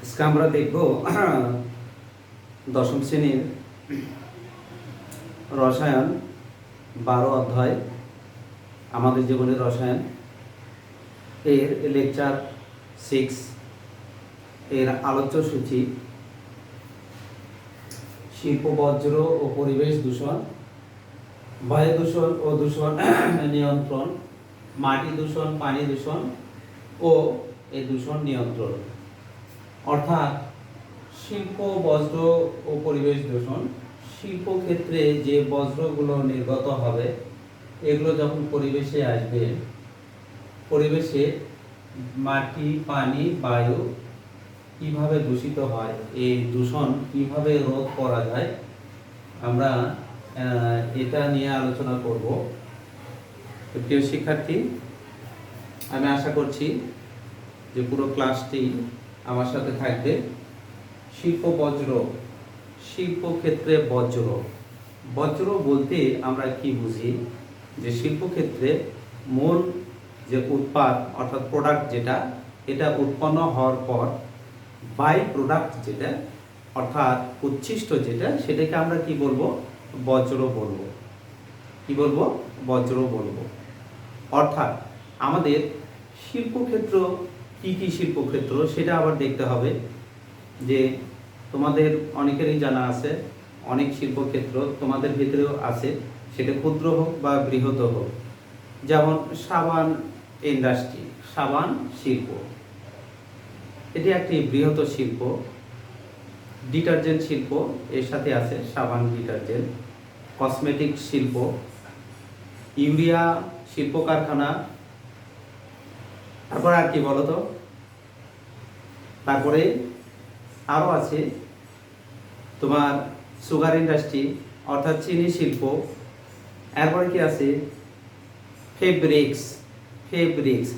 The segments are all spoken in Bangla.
আজকে আমরা দেখব দশম শ্রেণীর রসায়ন 12 অধ্যায় আমাদের জীবনের রসায়ন এর লেকচার 6 এর আলোচ্য সূচি শিল্প বর্জ্য ও পরিবেশ দূষণ, বায়ু দূষণ ও দূষণ নিয়ন্ত্রণ, মাটি দূষণ, পানি দূষণ ও এই দূষণ নিয়ন্ত্রণ। অর্থাৎ শিল্প বজ্র ও পরিবেশ দূষণ, শিল্পক্ষেত্রে যে বজ্রগুলো নির্গত হবে এগুলো যখন পরিবেশে আসবে, পরিবেশে মাটি, পানি, বায়ু কিভাবে দূষিত হয়, এই দূষণ কিভাবে রোধ করা যায়, আমরা এটা নিয়ে আলোচনা করব। প্রিয় শিক্ষার্থী, আমি আশা করছি যে পুরো ক্লাসটি আমার সাথে থাকবে। শিল্প বজ্র, শিল্পক্ষেত্রে বজ্র। বজ্র বলতে আমরা কি বুঝি, যে শিল্পক্ষেত্রে মূল যে উৎপাদ অর্থাৎ প্রোডাক্ট যেটা, এটা উৎপন্ন হওয়ার পর বাই প্রোডাক্ট যেটা অর্থাৎ উচ্ছিষ্ট যেটা, সেটাকে আমরা কি বলবো? বজ্র বলবো। কি বলবো? বজ্র বলবো। অর্থাৎ আমাদের শিল্পক্ষেত্র কি কি শিল্পক্ষেত্র সেটা আবার দেখতে হবে। যে তোমাদের অনেকেরই জানা আছে অনেক শিল্পক্ষেত্র তোমাদের ভিতরেও আছে, সেটা ক্ষুদ্র হোক বা বৃহৎ হোক। যেমন সাবান ইন্ডাস্ট্রি, সাবান শিল্প, এটি একটি বৃহৎ শিল্প। ডিটারজেন্ট শিল্প এর সাথে আছে, সাবান ডিটারজেন্ট। কসমেটিক শিল্প, ইউরিয়া শিল্প কারখানা, তারপর আর কি বলো তো? তারপরে আরও আছে তোমার সুগার ইন্ডাস্ট্রি অর্থাৎ চিনি শিল্প। এরপরে কি আছে? ফেব্রিক্স, ফেব্রিক্স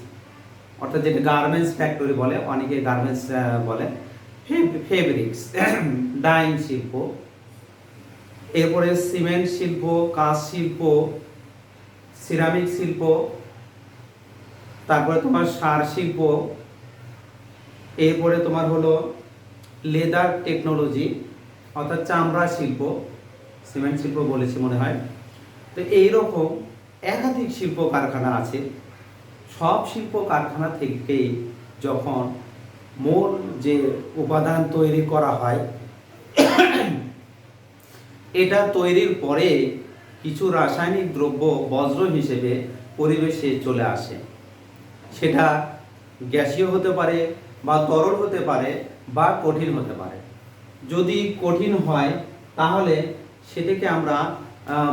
অর্থাৎ যেটা গার্মেন্টস ফ্যাক্টরি বলে, অনেকে গার্মেন্টস বলে, ফেব্রিক্স। ডাইং শিল্প। এরপরে সিমেন্ট শিল্প, কাঁচ শিল্প, সিরামিক শিল্প, তারপরে তোমার সার শিল্প। এরপরে তোমার হলো লেদার টেকনোলজি অর্থাৎ চামড়া শিল্প, সিমেন্ট শিল্প বলেছি মনে হয়। তো এইরকম একাধিক শিল্প কারখানা আছে। সব শিল্প কারখানা থেকেই যখন মূল যে উপাদান তৈরি করা হয়, এটা তৈরির পরে কিছু রাসায়নিক দ্রব্য বজ্র হিসেবে পরিবেশে চলে আসে। সেটা গ্যাসীয় হতে পারে বা তরল হতে পারে বা কঠিন হতে পারে। যদি কঠিন হয় তাহলে সেটাকে আমরা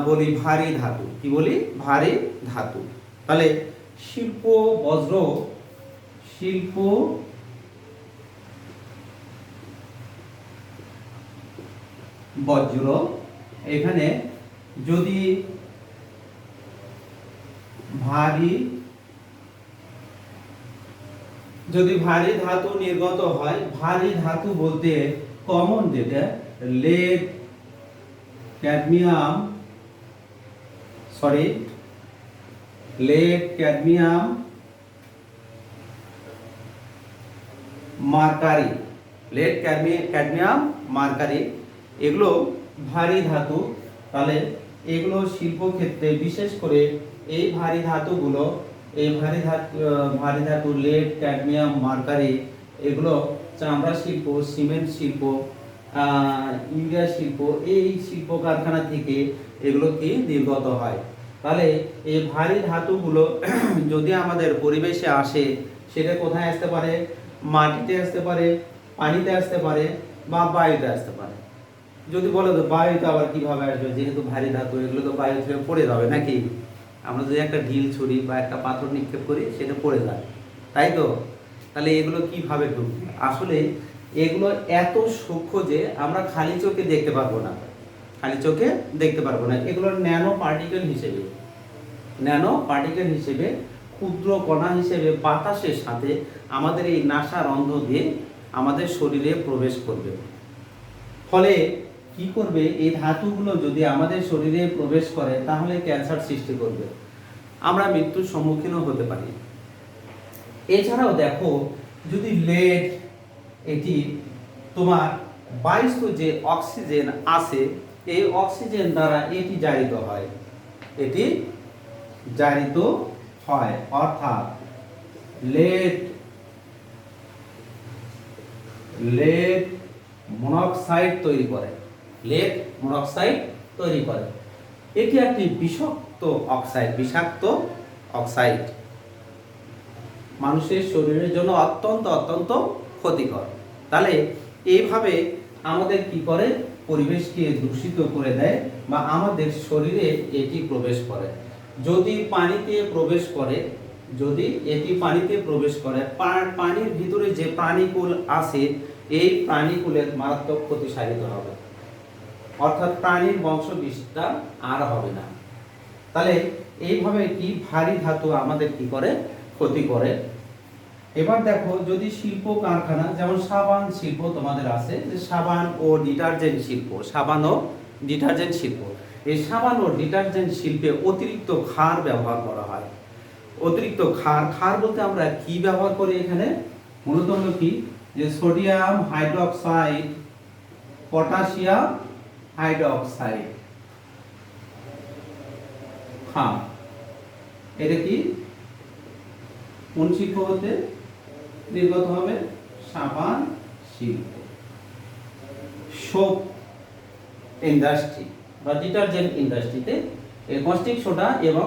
বলি ভারী ধাতু। কি বলি? ভারী ধাতু। তাহলে শিল্প বজ্র, শিল্প বজ্র, এখানে যদি ভারী ধাতু নির্গত হয়, ভারী ধাতু বলতে কমন যেটা lead, cadmium, mercury, lead, cadmium, mercury, এগুলো ভারী ধাতু। তাহলে এগুলো শিল্পক্ষেত্রে বিশেষ করে এই ভারী ধাতুগুলো, এই ভারী ধাতু লেড, ক্যাডমিয়াম, মার্কারি, এগুলো চামড়া শিল্প, সিমেন্ট শিল্প, ইউরিয়া শিল্প, এই শিল্প কারখানা থেকে এগুলো কি নির্গত হয়। তাহলে এই ভারী ধাতুগুলো যদি আমাদের পরিবেশে আসে, সেটা কোথায় আসতে পারে? মাটিতে আসতে পারে, পানিতে আসতে পারে বা বায়ুতে আসতে পারে। যদি বলো তো বায়ুতে আবার কিভাবে আসবে? যেহেতু ভারী ধাতু, এগুলো তো বায়ু থেকে পড়ে যাবে নাকি? আমরা যদি একটা ঢিল ছুরি বা একটা পাথর নিক্ষেপ করি, সেটা পড়ে যায়, তাই তো? তাহলে এগুলো কিভাবে ঢুকবে? আসলে এগুলো এত সূক্ষ্ম যে আমরা খালি চোখে দেখতে পারবো না, খালি চোখে দেখতে পারবো না। এগুলো ন্যানো পার্টিকেল হিসেবে ক্ষুদ্র কণা হিসেবে বাতাসের সাথে আমাদের এই নাসারন্ধ্র দিয়ে আমাদের শরীরে প্রবেশ করবে। ফলে কি করবে? এই ধাতুগুলো যদি আমাদের শরীরে প্রবেশ করে তাহলে ক্যান্সার সৃষ্টি করবে, আমরা মৃত্যুর সম্মুখীনও হতে পারি। এছাড়াও দেখো, যদি লেড, এটি তোমার বায়ুস্থ যে অক্সিজেন আছে এই অক্সিজেন দ্বারা এটি জারিত হয়, এটি জারিত হয়, অর্থাৎ লেড মনোক্সাইড তৈরি করে, লেড মনোক্সাইড তৈরি করে। এটি একটি বিষাক্ত অক্সাইড, মানুষের শরীরের জন্য অত্যন্ত অত্যন্ত ক্ষতিকর। তাহলে এইভাবে আমাদের কি করে, পরিবেশকে দূষিত করে দেয় বা আমাদের শরীরে এটি প্রবেশ করে। যদি পানিতে প্রবেশ করে, যদি এটি পানিতে প্রবেশ করে, পানির ভিতরে যে প্রাণীকুল আছে এই প্রাণীকুলের মারাত্মক ক্ষতি সাধিত হবে, অর্থাৎ প্রাণীর বংশ বিস্তার আর হবে না। তাহলে এইভাবে কি ভারী ধাতু আমাদের কি করে, ক্ষতি করে। এবার দেখো, যদি শিল্প কারখানা, যেমন সাবান শিল্প তোমাদের আছে, যে সাবান ও ডিটারজেন্ট শিল্প, এই সাবান ও ডিটারজেন্ট শিল্পে অতিরিক্ত ক্ষার ব্যবহার করা হয়। অতিরিক্ত ক্ষার বলতে আমরা কি ব্যবহার করি এখানে, মূলত হলো কি, যে সোডিয়াম হাইড্রোক্সাইড, পটাশিয়াম হাইড্রোক্সাইড ক্ষার। এটা কি কোন শিল্প হতে নির্গত হবে, সাবান শিল্প। সোপ ইন্ডাস্ট্রি বা ডিটারজেন্ট ইন্ডাস্ট্রিতে এই কস্টিক সোডা এবং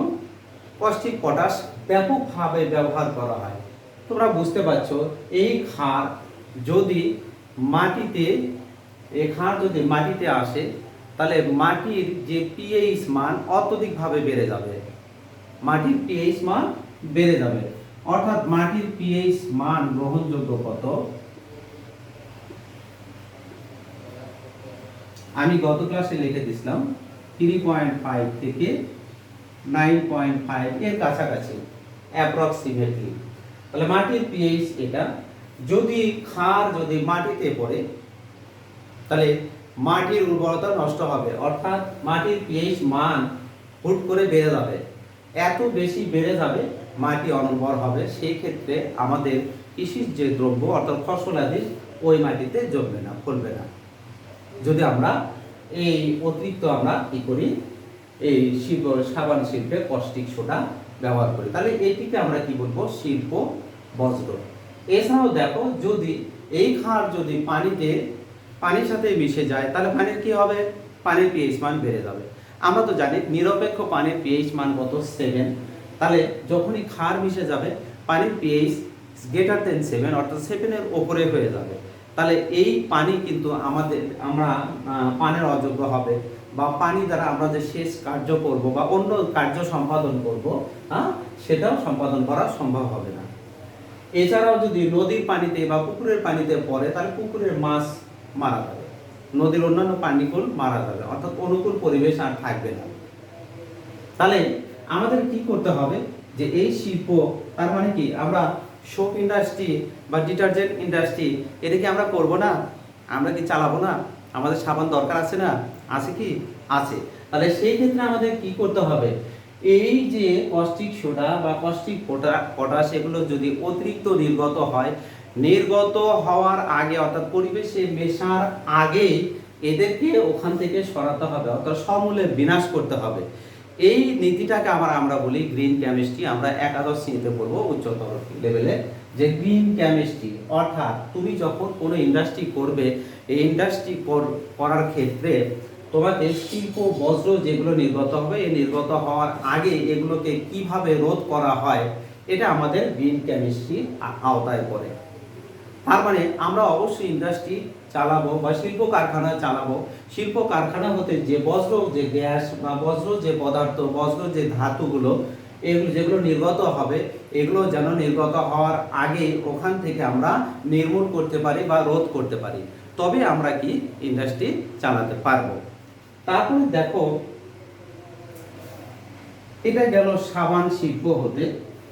কস্টিক পটাশ ব্যাপকভাবে ব্যবহার করা হয়। তোমরা বুঝতে পারছো, এই ক্ষার যদি মাটিতে আসে তাহলে মাটির যে পিএইচ মান অত্যধিকভাবে বেড়ে যাবে, মাটির পিএইচ মান বেড়ে যাবে। অর্থাৎ মাটির পিএইচ মান গ্রহণযোগ্য কত, আমি গত ক্লাসে লিখে দিয়েছিলাম 3.5 থেকে 9.5 এর কাছাকাছি অ্যাপ্রক্সিমেটলি। তাহলে মাটির পিএইচ এটা, যদি ক্ষার মাটিতে পড়ে তাহলে মাটির উর্বরতা নষ্ট হবে, অর্থাৎ মাটির পিএইচ মান হুট করে বেড়ে যাবে, এত বেশি বেড়ে যাবে মাটি অনুর্বর হবে। সেই ক্ষেত্রে আমাদের কৃষির যে দ্রব্য অর্থাৎ ফসলাদি ওই মাটিতে জমবে না, ফলবে না। যদি আমরা এই অতিরিক্ত আমরা কি করি, এই সাবান শিল্পে কস্টিক সোডা ব্যবহার করি, তাহলে এটিকে আমরা কি বলবো, শিল্প বজ্র। এছাড়াও দেখো, যদি এই ক্ষার যদি পানির সাথে মিশে যায় তাহলে পানির কি হবে, পানির পিএইচ মান বেড়ে যাবে। আমরা তো জানি নিরপেক্ষ পানির পিএইচ মান কত, 7। তাহলে যখনই ক্ষার মিশে যাবে পানির পিএইচ গ্রেটার দেন 7, অর্থাৎ 7 এর উপরে হয়ে যাবে। তাহলে এই পানি কিন্তু আমরা পানের অযোগ্য হবে, বা পানি দ্বারা আমরা যে সেচ কার্য করব বা অন্য কার্য সম্পাদন করব, সেটাও সম্পাদন করা সম্ভব হবে না। এছাড়াও যদি নদীর পানিতে বা পুকুরের পানিতে পড়ে তাহলে পুকুরের মাছ মারা যাবে, নদীর অন্যান্য প্রাণীকুল মারা যাবে, অর্থাৎ অনুকূল পরিবেশ আর থাকবে না। তাহলে আমাদের কি করতে হবে, যে এই শিল্প, তার মানে কি, আমরা সোপ ইন্ডাস্ট্রি বা ডিটারজেন্ট ইন্ডাস্ট্রি এটাকে আমরা করব না, আমরা কি চালাবো না, আমাদের সাবান দরকার আছে না, আছে কি, আছে। তাহলে সেই ক্ষেত্রে আমাদের কি করতে হবে, এই যে কস্টিক সোডা বা কস্টিক পটাশ এগুলো যদি অতিরিক্ত নির্গত হওয়ার আগে, অর্থাৎ পরিবেশে মেশার আগেই এদেরকে ওখান থেকে সরাতে হবে, অর্থাৎ সমূলে বিনাশ করতে হবে। এই নীতিটাকে আমরা বলি গ্রিন কেমিস্ট্রি। আমরা একাদশ শ্রেণীতে পড়বো উচ্চতর লেভেলে, যে গ্রিন কেমিস্ট্রি। অর্থাৎ তুমি যখন কোনো ইন্ডাস্ট্রি করবে, এই ইন্ডাস্ট্রি করার ক্ষেত্রে তোমাকে শিল্প বজ্র যেগুলো নির্গত হবে, এই নির্গত হওয়ার আগে এগুলোকে কিভাবে রোধ করা হয়, এটা আমাদের গ্রিন কেমিস্ট্রি আওতায় পড়ে। তার মানে আমরা অবশ্যই ইন্ডাস্ট্রি চালাবো বা শিল্প কারখানা চালাবো। শিল্প কারখানা হতে যে বজ্র, যে গ্যাস বা বজ্র যে পদার্থ, বজ্র যে ধাতুগুলো, এগুলো যেগুলো নির্গত হবে, এগুলো যেন নির্গত হওয়ার আগে ওখান থেকে আমরা নির্মূল করতে পারি বা রোধ করতে পারি, তবে আমরা কি ইন্ডাস্ট্রি চালাতে পারবো। তারপরে দেখো, এটা গেল সাবান শিল্প হতে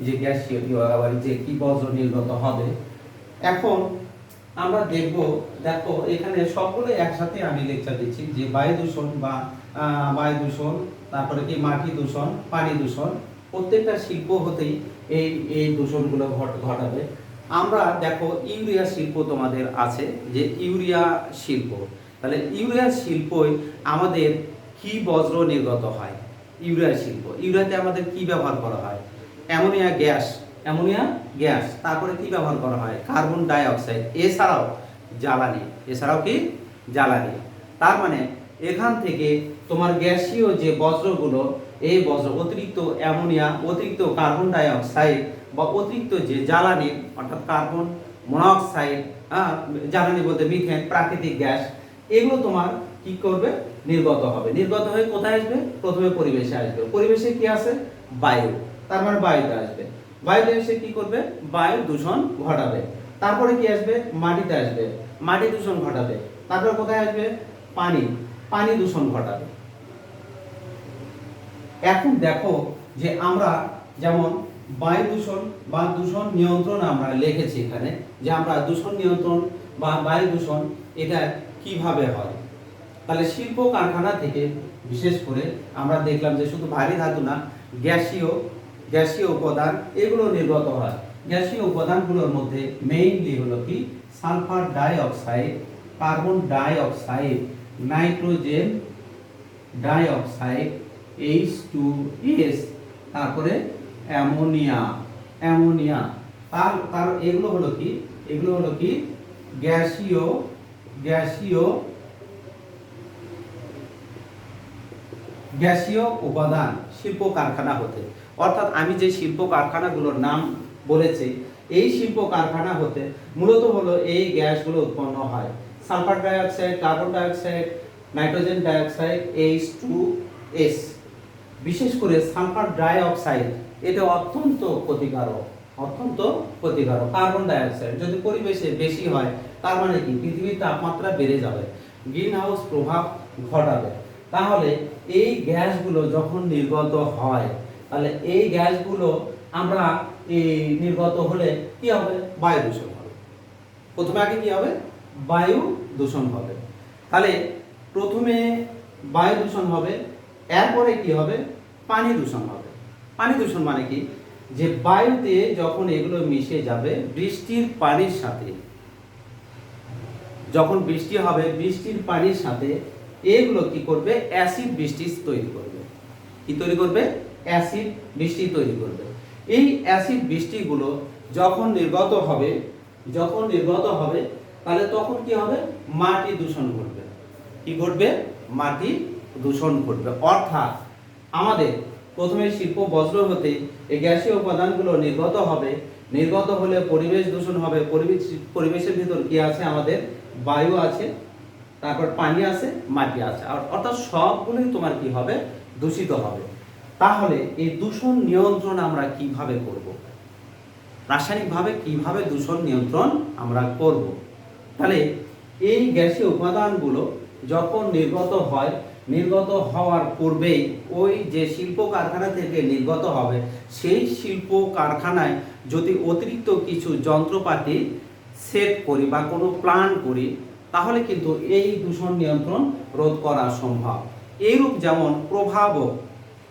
যে গ্যাসীয় যে কি বজ্র নির্গত হবে। এখন আমরা দেখো এখানে সকলে একসাথে আমি লেকচার দিচ্ছি, যে বায়ু দূষণ, তারপরে কি মাটি দূষণ, পানি দূষণ, প্রত্যেকটা শিল্প হতেই এই দূষণগুলো ঘটাবে। আমরা দেখো ইউরিয়া শিল্প তোমাদের আছে, যে ইউরিয়া শিল্প, তাহলে ইউরিয়া শিল্পই আমাদের কি বজ্র নির্গত হয়? ইউরিয়া শিল্প, ইউরিয়াতে আমাদের কি ব্যবহার করা হয়? অ্যামোনিয়া গ্যাস, অ্যামোনিয়া গ্যাস, তারপরে কি ব্যবহার করা হয়? কার্বন ডাই অক্সাইড, এছাড়াও জ্বালানি, এছাড়াও কি জ্বালানি। তার মানে এখান থেকে তোমার গ্যাসীয় যে বজ্রগুলো, এই বজ্র অতিরিক্ত অ্যামোনিয়া, অতিরিক্ত কার্বন ডাই অক্সাইড বা অতিরিক্ত যে জ্বালানি অর্থাৎ কার্বন মনোক্সাইড, জ্বালানি বলতে মিথেন, প্রাকৃতিক গ্যাস, এগুলো তোমার কি করবে? নির্গত হবে। নির্গত হয়ে কোথায় আসবে? প্রথমে পরিবেশে আসবে। পরিবেশে কি আছে? বায়ু, তার মানে বায়ুতে আসবে। বায়ুতে এসে কি করবে? বায়ু দূষণ ঘটাবে। তারপরে কি আসবে? মাটিতে আসবে, মাটি দূষণ ঘটাবে। তারপরে কোথায় আসবে? পানি, পানি দূষণ ঘটাবে। এখন দেখো যে আমরা যেমন বায়ু দূষণ বা দূষণ নিয়ন্ত্রণ আমরা লিখেছি এখানে, যে আমরা দূষণ নিয়ন্ত্রণ বা বায়ু দূষণ এটা কিভাবে হয়। তাহলে শিল্প কারখানা থেকে বিশেষ করে আমরা দেখলাম যে শুধু ভারী ধাতু না, গ্যাসীয় গ্যাসীয় উপাদান এগুলো নির্গত হয়। গ্যাসীয় উপাদানগুলোর মধ্যে মেইনলি হলো কি? Sulphur die oxide, carbon die oxide, nitrogen die oxide, H2S, তারপরে অ্যামোনিয়া, অ্যামোনিয়া। তার এগুলো হলো কি? এগুলো হলো কি? গ্যাসীয় গ্যাসীয় গ্যাসীয় উপাদান শিল্প কারখানা হতে। অর্থাৎ আমি যে শিল্প কারখানাগুলোর নাম বলেছি, এই শিল্প কারখানা হতে মূলত হলো এই গ্যাসগুলো উৎপন্ন হয়। Sulphur die oxide, carbon die oxide, nitrogen die oxide, H2S। বিশেষ করে সালফার ডাই অক্সাইড এটা অত্যন্ত ক্ষতিকারক, অত্যন্ত ক্ষতিকারক। কার্বন ডাই অক্সাইড যদি পরিবেশে বেশি হয়, তার মানে কি? পৃথিবীর তাপমাত্রা বেড়ে যাবে, গ্রিন হাউস প্রভাব ঘটাবে। তাহলে এই গ্যাসগুলো যখন নির্গত হয়, তাহলে এই গ্যাসগুলো আমরা এই নির্গত হলে কি হবে? বায়ু দূষণ হবে। প্রথমে আগে কি হবে? বায়ু দূষণ হবে। তাহলে প্রথমে বায়ু দূষণ হবে, এরপরে কি হবে? পানি দূষণ হবে। পানি দূষণ মানে কি? যে বায়ুতে যখন এগুলো মিশে যাবে বৃষ্টির পানির সাথে, যখন বৃষ্টি হবে বৃষ্টির পানির সাথে এগুলো কি করবে? অ্যাসিড বৃষ্টি তৈরি করবে। কি তৈরি করবে? অ্যাসিড বৃষ্টি তৈরি করবে। এই অ্যাসিড বৃষ্টিগুলো যখন নির্গত হবে, যখন নির্গত হবে, তাহলে তখন কি হবে? মাটি দূষণ ঘটবে। কি ঘটবে? মাটি দূষণ ঘটবে। অর্থাৎ আমাদের প্রথমে শিল্প বজ্র হতে এই গ্যাসীয় উপাদানগুলো নির্গত হবে। নির্গত হলে পরিবেশ দূষণ হবে। পরিবেশের ভিতর কি আছে? আমাদের বায়ু আছে, তারপর পানি আছে, মাটি আছে, অর্থাৎ সবগুলোই তোমার কি হবে? দূষিত হবে। তাহলে এই দূষণ নিয়ন্ত্রণ আমরা কিভাবে করব? রাসায়নিকভাবে কিভাবে দূষণ নিয়ন্ত্রণ আমরা করব? তাহলে এই গ্যাসীয় উপাদানগুলো যখন নির্গত হয়, নির্গত হওয়ার পূর্বেই ওই যে শিল্প কারখানা থেকে নির্গত হবে, সেই শিল্প কারখানায় যদি অতিরিক্ত কিছু যন্ত্রপাতি সেট করি বা কোনো প্ল্যান করি, তাহলে কিন্তু এই দূষণ নিয়ন্ত্রণ রোধ করা সম্ভব। এইরূপ যেমন প্রভাবক,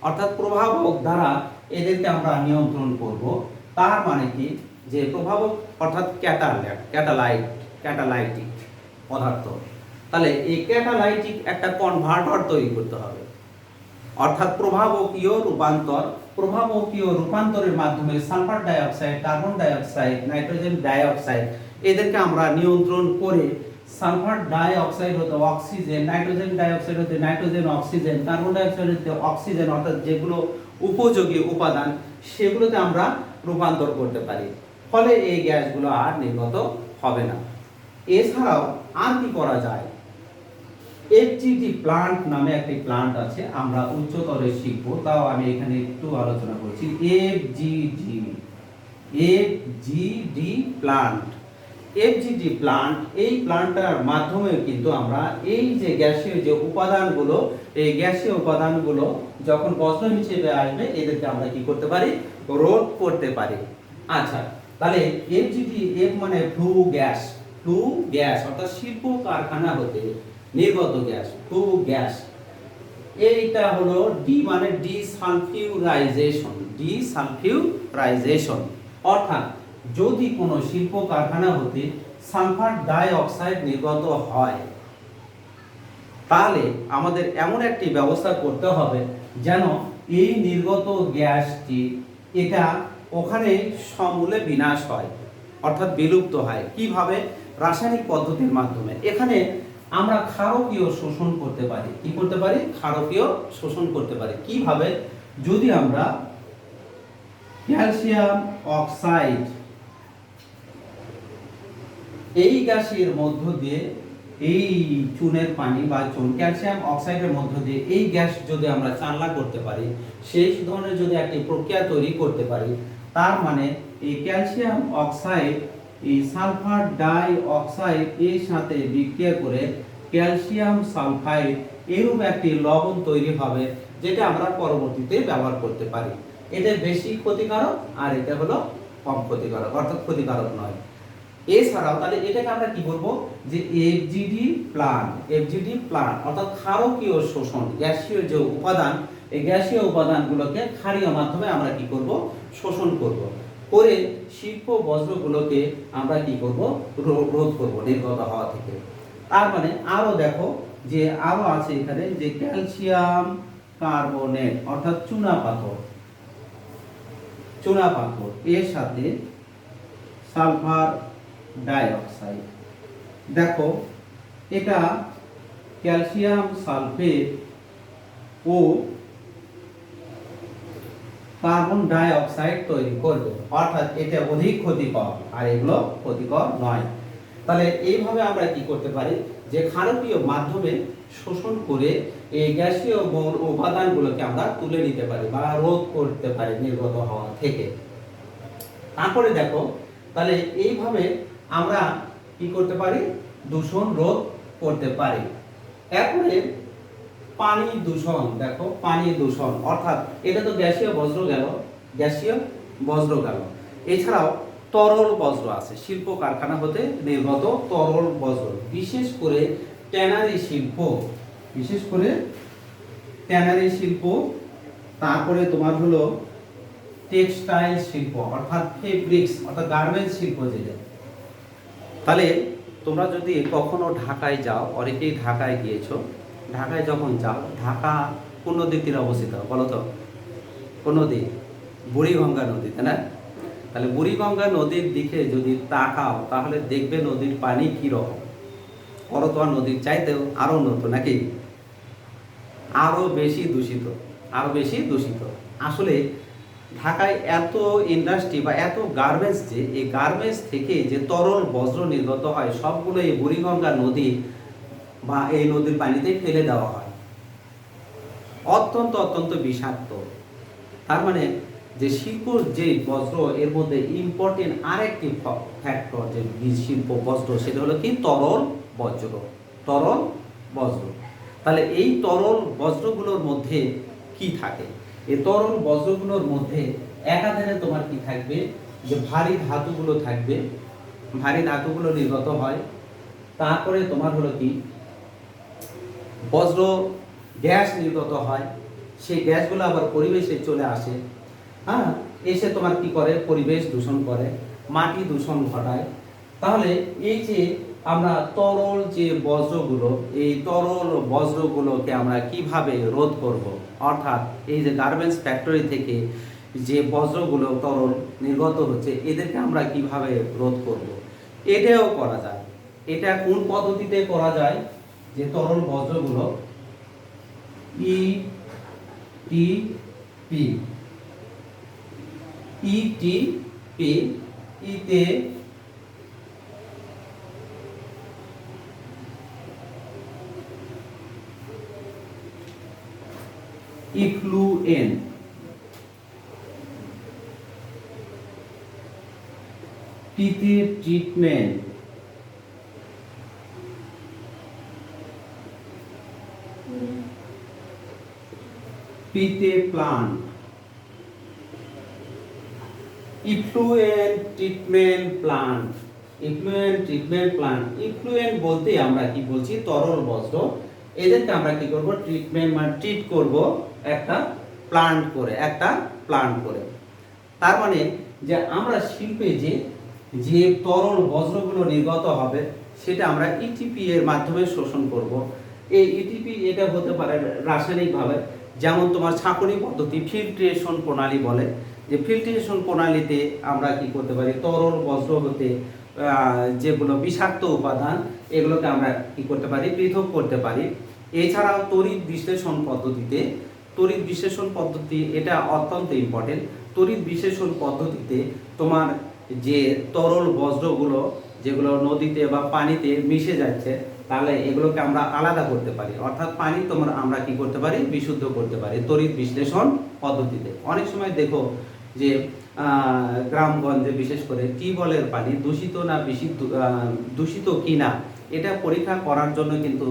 অর্থাৎ প্রভাবক দ্বারা এদেরকে আমরা নিয়ন্ত্রণ করব। তার মানে কি? যে প্রভাবক অর্থাৎ ক্যাটালাইটিক পদার্থ। তাহলে এই ক্যাটালাইটিক একটা কনভার্টার তৈরি করতে হবে। অর্থাৎ প্রভাবকীয় রূপান্তরের মাধ্যমে sulphur die oxide, carbon die oxide, nitrogen die oxide এদেরকে আমরা নিয়ন্ত্রণ করে সালফার ডাই অক্সাইড হতে অক্সিজেন, নাইট্রোজেন ডাই অক্সাইড হতে nitrogen oxygen, carbon die oxide হতে অক্সিজেন, অর্থাৎ যেগুলো উপযোগী উপাদান সেগুলোতে আমরা রূপান্তর করতে পারি। ফলে এই গ্যাসগুলো আর নির্গত হবে না। এছাড়াও আর কি করা যায়? এফজিডি প্লান্ট নামে একটি প্লান্ট আছে, আমরা উচ্চতরে শিখবো, তাও আমি এখানে একটু আলোচনা করছি। এফজিডি প্লান্ট, এফজিডি প্লান্ট, এই প্লান্টটার মাধ্যমে কিন্তু আমরা এই যে গ্যাসীয় যে উপাদানগুলো, এই গ্যাসীয় উপাদানগুলো যখন বজ্র হিসেবে আসবে এদেরকে আমরা কি করতে পারি? রোধ করতে পারি। আচ্ছা, তাহলে এফজিডি, এফ মানে ফ্লু গ্যাস, ফ্লু গ্যাস অর্থাৎ শিল্প কারখানা হতে নির্গত গ্যাস, ফ্লু গ্যাস। এইটা হলো ডি মানে ডিসালফিউরাইজেশন, ডিসালফিউরাইজেশন, অর্থাৎ যদি কোনো শিল্প কারখানা হতে সালফার ডাই অক্সাইড নির্গত হয়, তাহলে আমাদের এমন একটি ব্যবস্থা করতে হবে যেন এই নির্গত গ্যাসটি এটা ওখানে সমূলে বিনাশ হয়, অর্থাৎ বিলুপ্ত হয়। কিভাবে? রাসায়নিক পদ্ধতির মাধ্যমে। এখানে আমরা ক্ষারকীয় শোষণ করতে পারি। কি করতে পারি? ক্ষারকীয় শোষণ করতে পারি। কিভাবে? যদি আমরা ক্যালসিয়াম অক্সাইড এই গ্যাসের মধ্য দিয়ে, এই চুনের পানি বা চুন ক্যালসিয়াম অক্সাইডের মধ্য দিয়ে এই গ্যাস যদি আমরা চালনা করতে পারি, সেই ধরনের যদি একটি প্রক্রিয়া তৈরি করতে পারি, তার মানে এই ক্যালসিয়াম অক্সাইড এই সালফার ডাই অক্সাইড এর সাথে বিক্রিয়া করে ক্যালসিয়াম সালফাইড এরূপ একটি লবণ তৈরি হবে, যেটা আমরা পরবর্তীতে ব্যবহার করতে পারি। এটা বেশি ক্ষতিকারক আর এটা হলো কম ক্ষতিকারক, অর্থাৎ ক্ষতিকারক নয়। এছাড়াও তাহলে এটাকে আমরা কি বলবো? যে এফজিডি প্লান্ট অর্থাৎ ক্ষারকীয় শোষণ। গ্যাসীয় যে উপাদান, এই গ্যাসীয় উপাদানগুলোকে ক্ষারীয় মাধ্যমে আমরা কি করব? শোষণ করব। করে শিল্প বজ্রগুলোকে আমরা কি করব? রোধ করব নির্গত হওয়া থেকে। তার মানে আরো দেখো যে আরো আছে এখানে যে ক্যালসিয়াম কার্বনেট অর্থাৎ চুনা পাথর এর সাথে সালফার ডাই অক্সাইড। দেখো এটা ক্যালসিয়াম সালফেট ও কার্বন ডাই অক্সাইড তৈরি করবে, অর্থাৎ এটা অধিক ক্ষতিকর আর এগুলো ক্ষতিকর নয়। তাহলে এইভাবে আমরা কি করতে পারি? যে ক্ষারকীয় মাধ্যমে শোষণ করে এই গ্যাসীয় উপাদানগুলোকে আমরা তুলে নিতে পারি বা রোধ করতে পারি নির্গত হওয়া থেকে। তারপরে দেখো তাহলে এইভাবে আমরা কি করতে পারি? দূষণ রোধ করতে পারি। এরপরে পানি দূষণ। দেখো পানি দূষণ অর্থাৎ এটা তো গ্যাসীয় বজ্র গেল। এছাড়াও তরল বজ্র আছে, শিল্প কারখানা হতে নির্গত তরল বজ্র, বিশেষ করে ট্যানারি শিল্প, তারপরে তোমার হলো টেক্সটাইল শিল্প অর্থাৎ ফেব্রিক্স অর্থাৎ গার্মেন্টস শিল্প যেটা। তাহলে তোমরা যদি কখনো ঢাকায় যাও, অনেকেই ঢাকায় গিয়েছো, ঢাকায় যখন যাও, ঢাকা কোন নদীর তীরে অবস্থিত বলো তো? কোন নদী? বুড়িগঙ্গা নদী, তাই না? তাহলে বুড়িগঙ্গা নদীর দিকে যদি তাকাও তাহলে দেখবে নদীর পানি কি রকম। করতোয়া নদীর চাইতেও আরো উন্নত নাকি? আরো বেশি দূষিত। আসলে ঢাকায় এত ইন্ডাস্ট্রি বা এত গার্মেন্টস, যে এই গার্মেন্টস থেকে যে তরল বজ্র নির্গত হয় সবগুলো এই বুড়িগঙ্গা নদী বা এই নদীর পানিতে ফেলে দেওয়া হয়, অত্যন্ত বিষাক্ত। তার মানে যে শিল্পর যে বজ্র, এর মধ্যে ইম্পর্টেন্ট আরেকটি ফ্যাক্টর যে শিল্প বজ্র, সেটা হলো কি? তরল বজ্র। তাহলে এই তরল বজ্রগুলোর মধ্যে কি থাকে? এই তরল বজ্রগুলোর মধ্যে একাধারে তোমার কি থাকবে? যে ভারী ধাতুগুলো থাকবে, ভারী ধাতুগুলো নির্গত হয়। তারপরে তোমার হলো কি? বজ্র গ্যাস নির্গত হয়, সেই গ্যাসগুলো আবার পরিবেশে চলে আসে, এসে তোমার কি করে? পরিবেশ দূষণ করে, মাটি দূষণ ঘটায়। তাহলে এই যে আমরা তরল যে বজ্রগুলো, এই তরল বজ্রগুলোকে আমরা কিভাবে রোধ করব? অর্থাৎ এই যে গার্মেন্টস ফ্যাক্টরি থেকে যে বজ্রগুলো তরল নির্গত হচ্ছে, এদেরকে আমরা কিভাবে রোধ করব? এটাও করা যায়। এটা কোন পদ্ধতিতে করা যায়? যে তরল বজ্রগুলো ইটিপি ইতে ইফ্লুয়েন্ট, টিতে ট্রিটমেন্ট, পিতে plant. Effluent treatment plant. Effluent বলতে আমরা কি বলছি? তরল বজ্র। এদেরকে আমরা কি করব? ট্রিটমেন্ট মানে ট্রিট করব একটা প্লান্ট করে। তার মানে যে আমরা শিল্পে যে যে তরল বজ্রগুলো নির্গত হবে সেটা আমরা ইটিপি এর মাধ্যমে শোষণ করব। এই ইটিপি এটা হতে পারে রাসায়নিকভাবে, যেমন তোমার ছাঁকনি পদ্ধতি, ফিল্ট্রেশন প্রণালী বলে, যে ফিল্ট্রেশন প্রণালীতে আমরা কি করতে পারি, তরল বজ্র হতে যেগুলো বিষাক্ত উপাদান এগুলোকে আমরা কি করতে পারি, পৃথক করতে পারি। এছাড়াও তড়িৎ বিশ্লেষণ পদ্ধতিতে, তড়িৎ বিশ্লেষণ পদ্ধতি এটা অত্যন্ত ইম্পর্টেন্ট। তড়িৎ বিশ্লেষণ পদ্ধতিতে তোমার যে তরল বজ্রগুলো যেগুলো নদীতে বা পানিতে মিশে যাচ্ছে, তাহলে এগুলোকে আমরা আলাদা করতে পারি, অর্থাৎ পানি তোমরা আমরা কি করতে পারি, বিশুদ্ধ করতে পারি তড়িৎ বিশ্লেষণ পদ্ধতিতে। অনেক সময় দেখো যে গ্রামগঞ্জে বিশেষ করে টিউবওয়েলের পানি দূষিত না দূষিত কি না এটা পরীক্ষা করার জন্য কিন্তু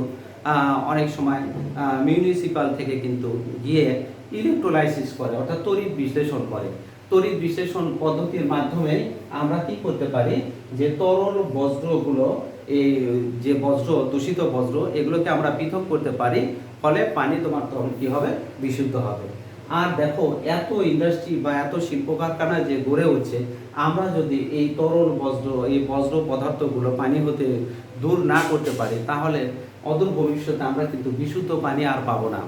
অনেক সময় মিউনিসিপাল থেকে কিন্তু গিয়ে ইলেকট্রোলাইসিস করে, অর্থাৎ তড়িৎ বিশ্লেষণ করে। তড়িৎ বিশ্লেষণ পদ্ধতির মাধ্যমে আমরা কি করতে পারি, যে তরল বজ্রগুলো, এই যে বজ্র দূষিত বজ্র এগুলোকে আমরা পৃথক করতে পারি, ফলে পানি তোমার তখন কি হবে, বিশুদ্ধ হবে। আর দেখো এত ইন্ডাস্ট্রি বা এত শিল্প কারখানা যে গড়ে উঠছে, আমরা যদি এই তরল বজ্র, এই বজ্র পদার্থগুলো পানি হতে দূর না করতে পারি, তাহলে অদূর ভবিষ্যতে আমরা কিন্তু বিশুদ্ধ পানি আর পাবো না,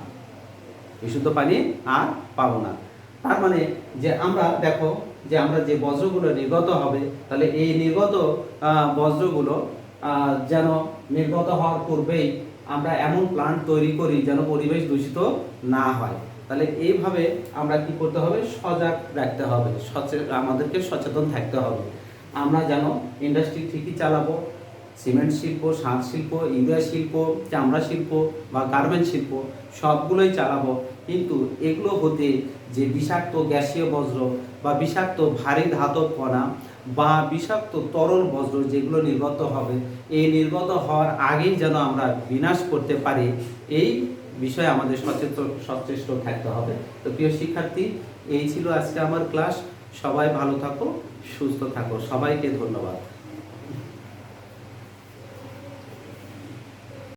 বিশুদ্ধ পানি আর পাবো না। তার মানে যে আমরা দেখো যে আমরা যে বজ্রগুলো নির্গত হবে, তাহলে এই নির্গত বজ্রগুলো যেন নির্গত হওয়ার পূর্বেই আমরা এমন প্ল্যান্ট তৈরি করি যেন পরিবেশ দূষিত না হয়। তাহলে এইভাবে আমরা কি করতে হবে, সজাগ রাখতে হবে, আমাদেরকে সচেতন থাকতে হবে। আমরা যেন ইন্ডাস্ট্রি ঠিকই চালাবো, সিমেন্ট শিল্প, সার শিল্প, ইউরিয়া শিল্প, চামড়া শিল্প বা গার্মেন্ট শিল্প সবগুলোই চালাবো, কিন্তু এগুলো হতে যে বিষাক্ত গ্যাসীয় বজ্র বা বিষাক্ত ভারী ধাতব কণা বা বিষাক্ত তরল বজ্র যেগুলো নির্গত হবে, এই নির্গত হওয়ার আগেই যেন আমরা বিনাশ করতে পারি, এই বিষয়ে আমাদের সচেষ্ট থাকতে হবে। তো প্রিয় শিক্ষার্থী, এই ছিল আজকে আমার ক্লাস। সবাই ভালো থাকো, সুস্থ থাকো, সবাইকে ধন্যবাদ।